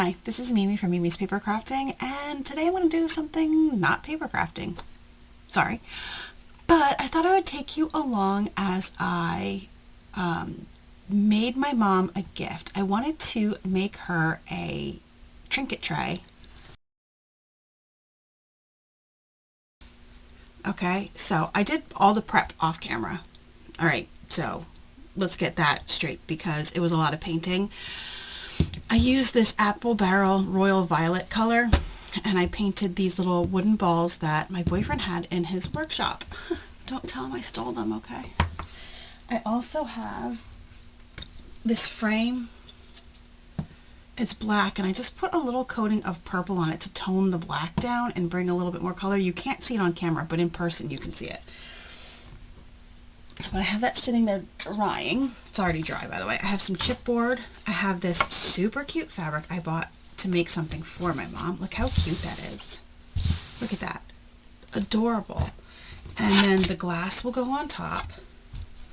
Hi, this is Mimi from Mimi's Paper Crafting, and today I want to do something not paper crafting. Sorry. But I thought I would take you along as I made my mom a gift. I wanted to make her a trinket tray. Okay, so I did all the prep off camera. Alright, so let's get that straight because it was a lot of painting. I used this apple barrel royal violet color and I painted these little wooden balls that my boyfriend had in his workshop. Don't tell him I stole them, okay? I also have this frame. It's black and I just put a little coating of purple on it to tone the black down and bring a little bit more color. You can't see it on camera, but in person you can see it. But I have that sitting there drying. It's already dry, by the way. I have some chipboard. I have this super cute fabric I bought to make something for my mom. Look how cute that is. Look at that. Adorable. And then the glass will go on top.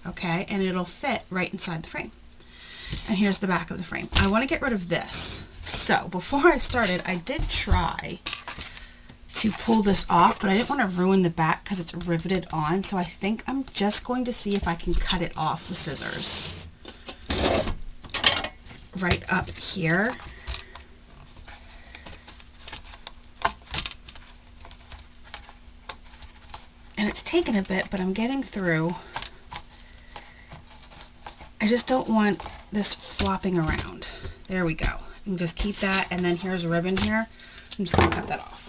Okay, and it'll fit right inside the frame. And here's the back of the frame. I want to get rid of this. So before I started, I did try to pull this off, but I didn't want to ruin the back because it's riveted on. So I think I'm just going to see if I can cut it off with scissors. Right up here. And it's taken a bit, but I'm getting through. I just don't want this flopping around. There we go. You can just keep that, and then here's a ribbon here. I'm just going to cut that off.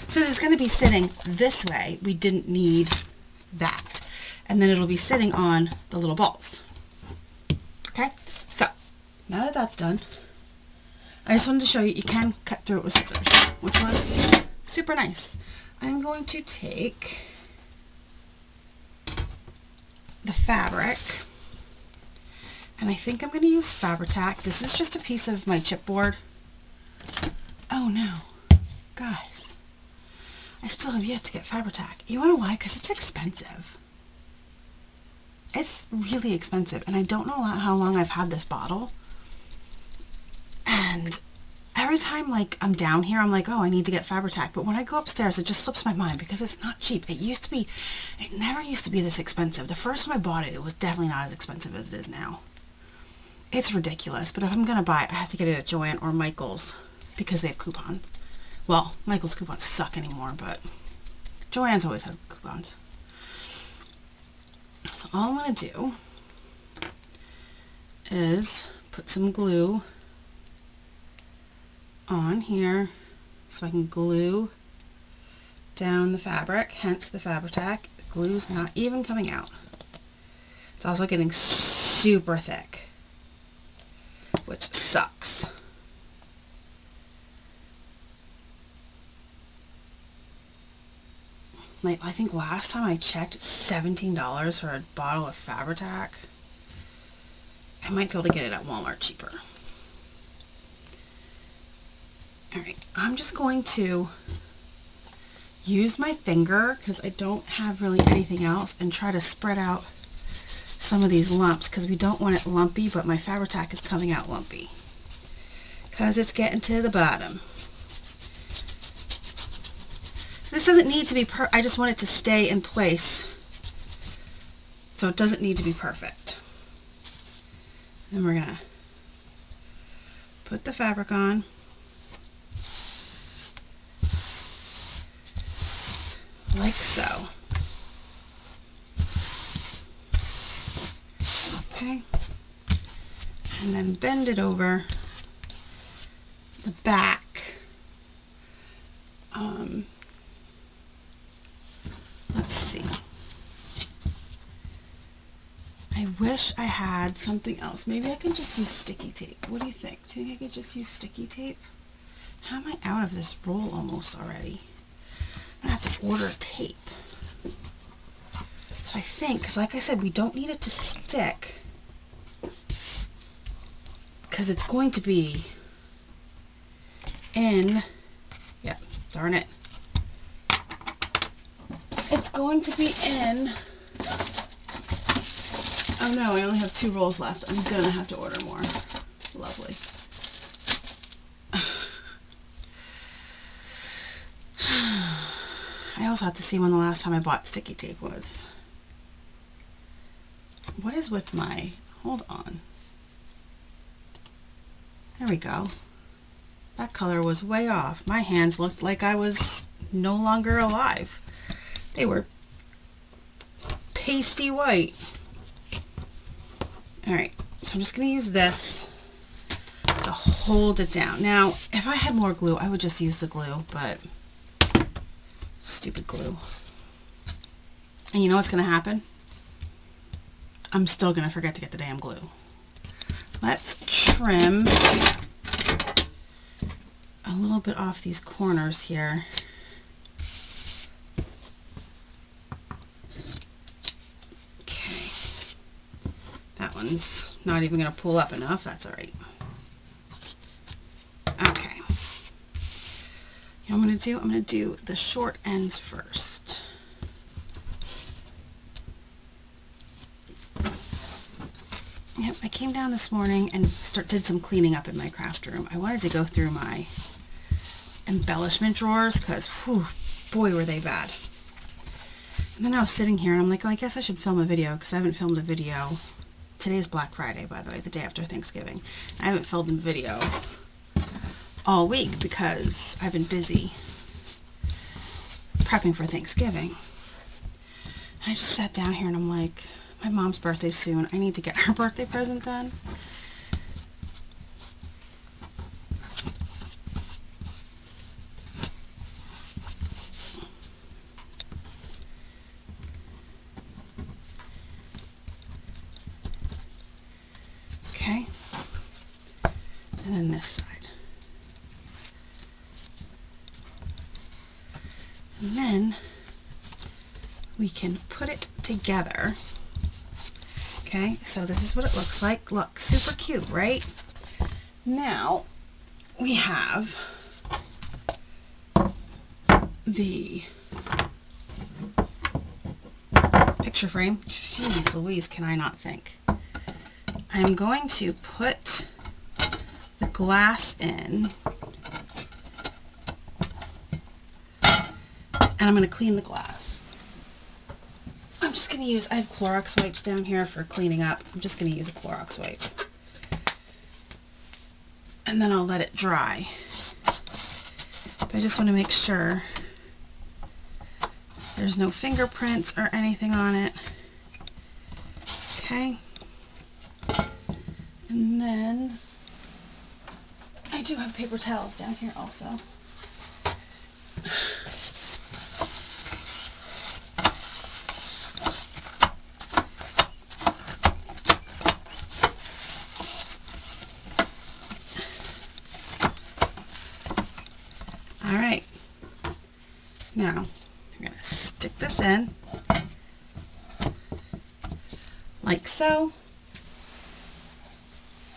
Since it's going to be sitting this way, we didn't need that. And then it'll be sitting on the little balls. Okay? So, now that that's done, I just wanted to show you you can cut through it with scissors, which was super nice. I'm going to take the fabric, and I think I'm going to use Fabri-Tac. This is just a piece of my chipboard. Oh no, guys, I still have yet to get Fabri-Tac. You wanna know why? Because it's expensive. It's really expensive, and I don't know how long I've had this bottle. And every time like I'm down here, I'm like, oh, I need to get Fabri-Tac. But when I go upstairs, it just slips my mind because it's not cheap. It never used to be this expensive. The first time I bought it, it was definitely not as expensive as it is now. It's ridiculous, but if I'm gonna buy it, I have to get it at Joann or Michael's because they have coupons. Well, Michael's coupons suck anymore, but Joann's always had coupons. So all I'm going to do is put some glue on here so I can glue down the fabric, hence the Fabri-Tac. The glue's not even coming out. It's also getting super thick, which sucks. Like, I think last time I checked, $17 for a bottle of Fabri-Tac. I might be able to get it at Walmart cheaper. Alright, I'm just going to use my finger, because I don't have really anything else, and try to spread out some of these lumps, because we don't want it lumpy, but my Fabri-Tac is coming out lumpy. Because it's getting to the bottom. This doesn't need to be I just want it to stay in place. So it doesn't need to be perfect. Then we're going to put the fabric on. Like so. Okay. And then bend it over the back. Let's see. I wish I had something else. Maybe I can just use sticky tape. What do you think? Do you think I could just use sticky tape? How am I out of this roll almost already? I'm going to have to order tape. So I think, because like I said, we don't need it to stick. Because it's going to be in, yeah, darn it. It's going to be in, oh no, I only have 2 rolls left. I'm going to have to order more. Lovely. also have to see when the last time I bought sticky tape was. What is with my, hold on. There we go. That color was way off. My hands looked like I was no longer alive. They were pasty white. Alright, so I'm just going to use this to hold it down. Now, if I had more glue, I would just use the glue, but stupid glue. And you know what's going to happen? I'm still going to forget to get the damn glue. Let's trim a little bit off these corners here. Okay. That one's not even going to pull up enough. That's all right. Okay. You know what I'm going to do? I'm going to do the short ends first. Yep, I came down this morning and did some cleaning up in my craft room. I wanted to go through my embellishment drawers because, whew, boy, were they bad. And then I was sitting here and I'm like, oh, I guess I should film a video because I haven't filmed a video. Today's Black Friday, by the way, the day after Thanksgiving. I haven't filmed a video all week because I've been busy prepping for Thanksgiving. And I just sat down here and I'm like, my mom's birthday's soon. I need to get her birthday present done. Okay. And then this side. And then we can put it together. Okay, so this is what it looks like. Look, super cute, right? Now, we have the picture frame. Jeez Louise, can I not think? I'm going to put the glass in, and I'm going to clean the glass. I'm just going to use, I have Clorox wipes down here for cleaning up. I'm just going to use a Clorox wipe. And then I'll let it dry. But I just want to make sure there's no fingerprints or anything on it. Okay. And then I do have paper towels down here also. Alright, now I'm going to stick this in like so,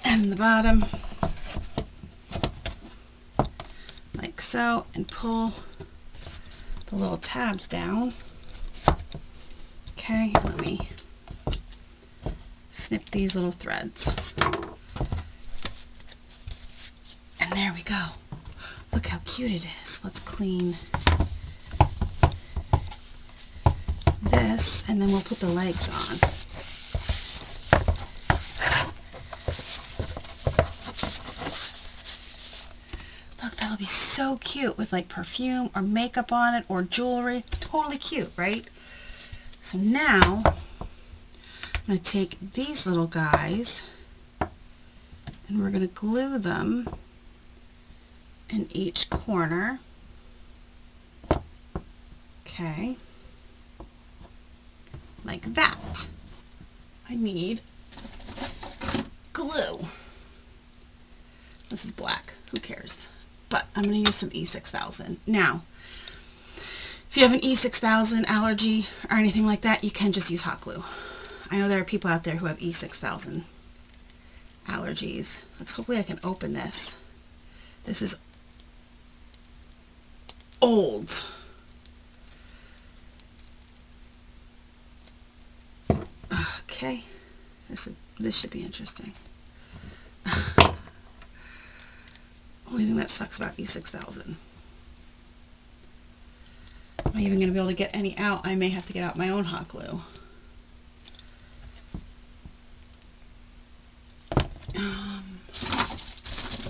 and the bottom like so, and pull the little tabs down. Okay, let me snip these little threads. And there we go. Look how cute it is. Let's clean this and then we'll put the legs on. Look, that'll be so cute with like perfume or makeup on it or jewelry. Totally cute, right? So now I'm going to take these little guys and we're going to glue them in each corner. Okay, like that. I need glue. This is black, who cares? But I'm going to use some E6000. Now, if you have an E6000 allergy or anything like that, you can just use hot glue. I know there are people out there who have E6000 allergies. Hopefully I can open this. This is old. Okay, this should be interesting. Only thing that sucks about E6000. Am I even going to be able to get any out? I may have to get out my own hot glue.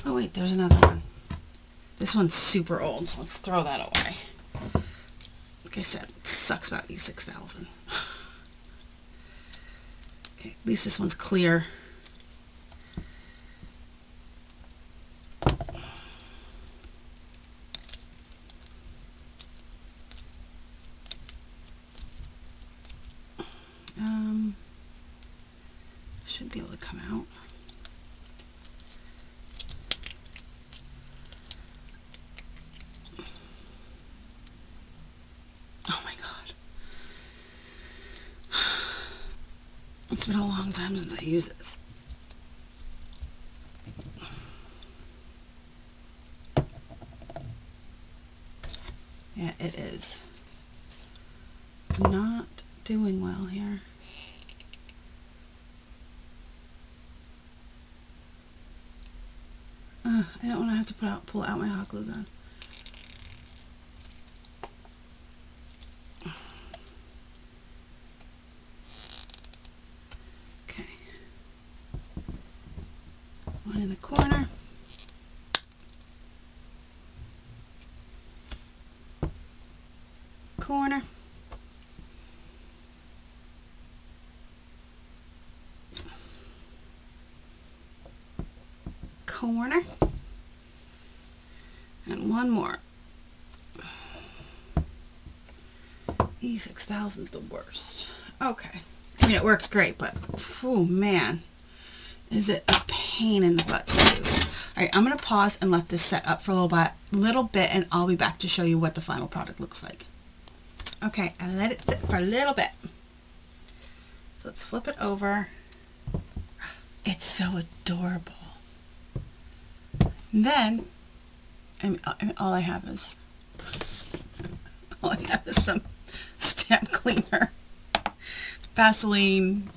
Oh wait, there's another one. This one's super old, so let's throw that away. Like I said, it sucks about these 6,000. Okay, at least this one's clear. Should be able to come out. Oh my God. It's been a long time since I used this. Yeah, it is not doing well here. I don't want to have to pull out my hot glue gun. Okay. One in the corner. Corner. Corner. And one more. E6000 is the worst. Okay. I mean, it works great, but, oh man, is it a pain in the butt to use. Alright, I'm going to pause and let this set up for a little bit, and I'll be back to show you what the final product looks like. Okay, I let it sit for a little bit. So let's flip it over. It's so adorable. And then, all I have is some stamp cleaner, Vaseline.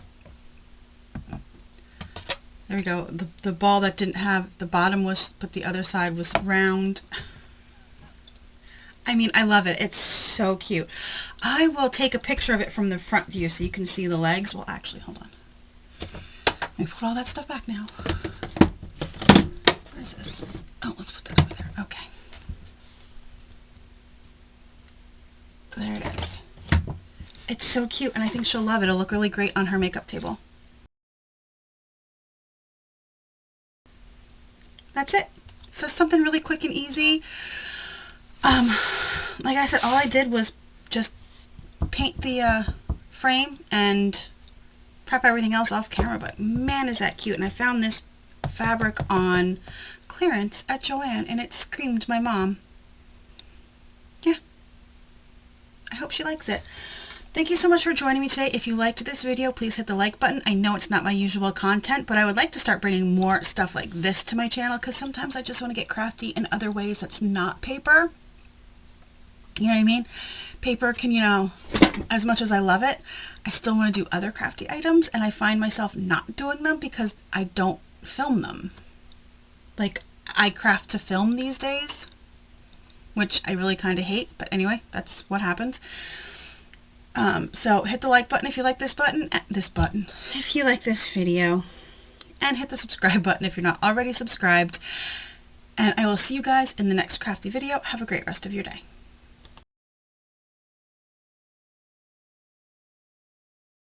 There we go. The ball that didn't have, the bottom was, but the other side was round. I mean, I love it. It's so cute. I will take a picture of it from the front view so you can see the legs. Well, actually, hold on. Let me put all that stuff back now. What is this? Oh, let's put that over there. Okay. There it is. It's so cute, and I think she'll love it. It'll look really great on her makeup table. That's it. So something really quick and easy. Like I said, all I did was just paint the frame and prep everything else off camera, but man, is that cute. And I found this fabric on clearance at Joann, and it screamed my mom. Yeah. I hope she likes it. Thank you so much for joining me today. If you liked this video, please hit the like button. I know it's not my usual content, but I would like to start bringing more stuff like this to my channel, because sometimes I just want to get crafty in other ways that's not paper. You know what I mean? Paper can, you know, as much as I love it, I still want to do other crafty items, and I find myself not doing them because I don't film them. Like, I craft to film these days, which I really kind of hate, but anyway, that's what happens. So hit the like button if you like this if you like this video, and hit the subscribe button if you're not already subscribed, and I will see you guys in the next crafty video. Have a great rest of your day.